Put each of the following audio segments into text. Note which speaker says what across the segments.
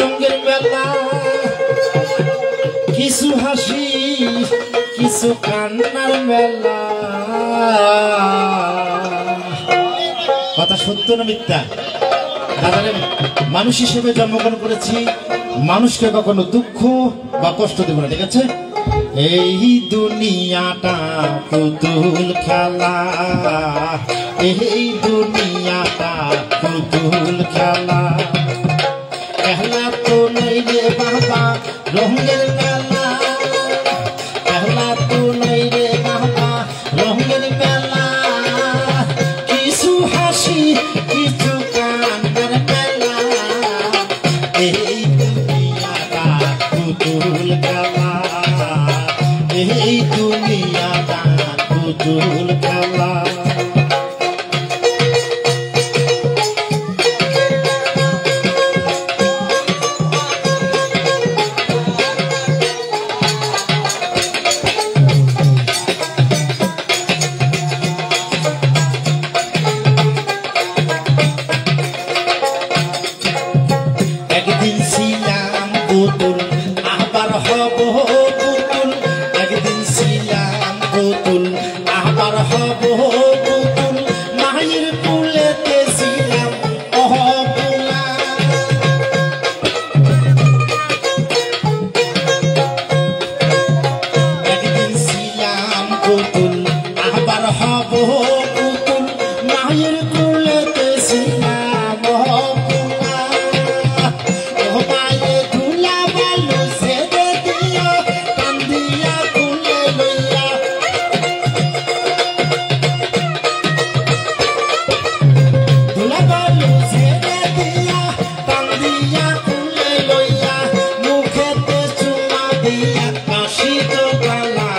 Speaker 1: রঙের মেলা কিছু হাসি কিছু কান্নার মেলা। কথা সত্য না মিথ্যা? দাদারে মানুষ হিসেবে জন্মগ্রহণ করেছি, মানুষকে কখনো দুঃখ বা কষ্ট দেব না, ঠিক আছে? এই দুনিয়াটা পুতুল খেলা, এই দুনিয়াটা পুতুল খেলা। খেলা তো নেই রে বাবা রঙের মেলা, খেলা তো নেই রে বাবা রঙের মেলা। কিছু হাসি কিছু কান্নার মেলা, এই দুনিয়াটা পুতুল খেলা, এই দুনিয়াটা পুতুল খেলা। একদিন ছিলাম পুতুল আবার হব পুতুল, একদিন ছিলাম পুতুল আবার হব পুতুল। মায়ের কুলেতে ছিলাম অহবুলা, একদিন ছিলাম পুতুল আবার হব পুতুল। মায়ের কুলেতে ছিলাম অহবুলা, মায়ে ধুলা বালু ছেড়ে দিও কান্দিয়া কুলে লইয়া। ধুলা বালু ছেড়ে দিয়া কান্দিয়া কুলে লইয়া, মুখেতে চুমা দিয়া কাশি তো গালা।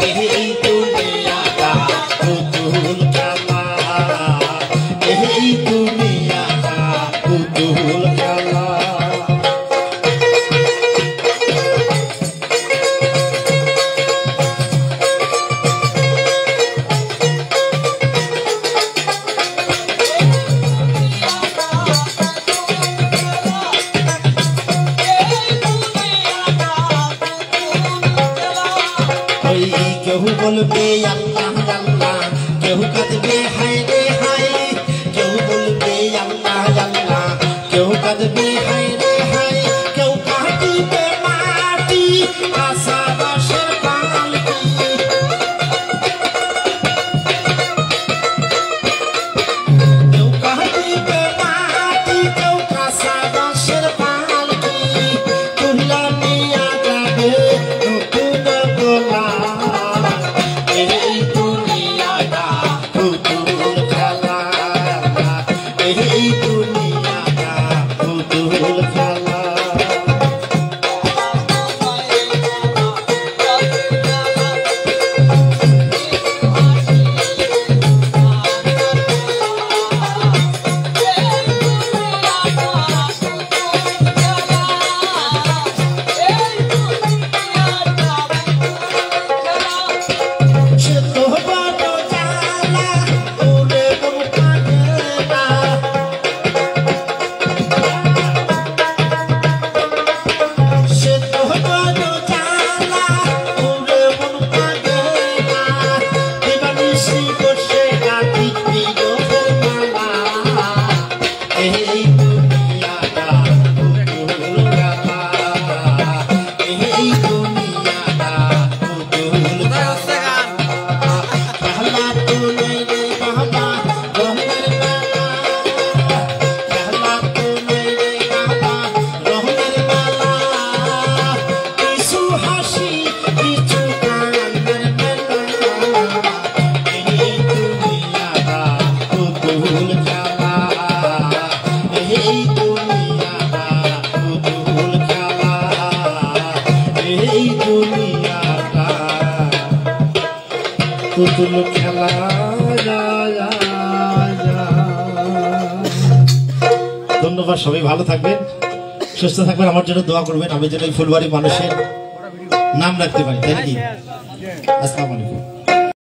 Speaker 1: এই দুনিয়াটা পুতুল খেলা, এই দুনিয়াটা পুতুল খেলা। ওই কেউ বলবে আল্লাহ আল্লাহ, কেউ কাঁদবে হায় রে হায়, কেউ বলবে আল্লাহ আল্লাহ, কেউ কাঁদবে হায় রে হায়। কেউ কাটিবে মাটি আশাবাসের পালকি, কেউ কাটিবে মাটি কেউ আশাবাসের পালকি। তুলা নিয়া যাবে নতুন গোলা, এই দুনিয়াটা পুতুল খেলা, এই দুনিয়াটা পুতুল খেলা। সে তো বড় জ্বালা ওরে মন কাঁদে না, সে তো বড় জ্বালা ওরে মন কাঁদে না। দিবানিশি বসে গাতি বিরহের মালা, এই দুনিয়াটা পুতুল খেলা, এই দুনিয়াটা পুতুল খেলা। খেলা তো নেই রে বাবা রঙের মেলা, খেলা তো নেই রে বাবা রঙের মেলা। কিছু হাসি কিছু কান্নার মেলা, এই দুনিয়াটা পুতুল খেলা, এই দুনিয়াটা পুতুল খেলা, এই দুনিয়াটা পুতুল খেলা। ধন্যবাদ, সবাই ভালো থাকবেন, সুস্থ থাকবেন, আমার জন্য দোয়া করবেন, আমি যেন এই ফুলবাড়ি মানুষের নাম রাখতে পারি, তাই নাকি? আসসালামু আলাইকুম।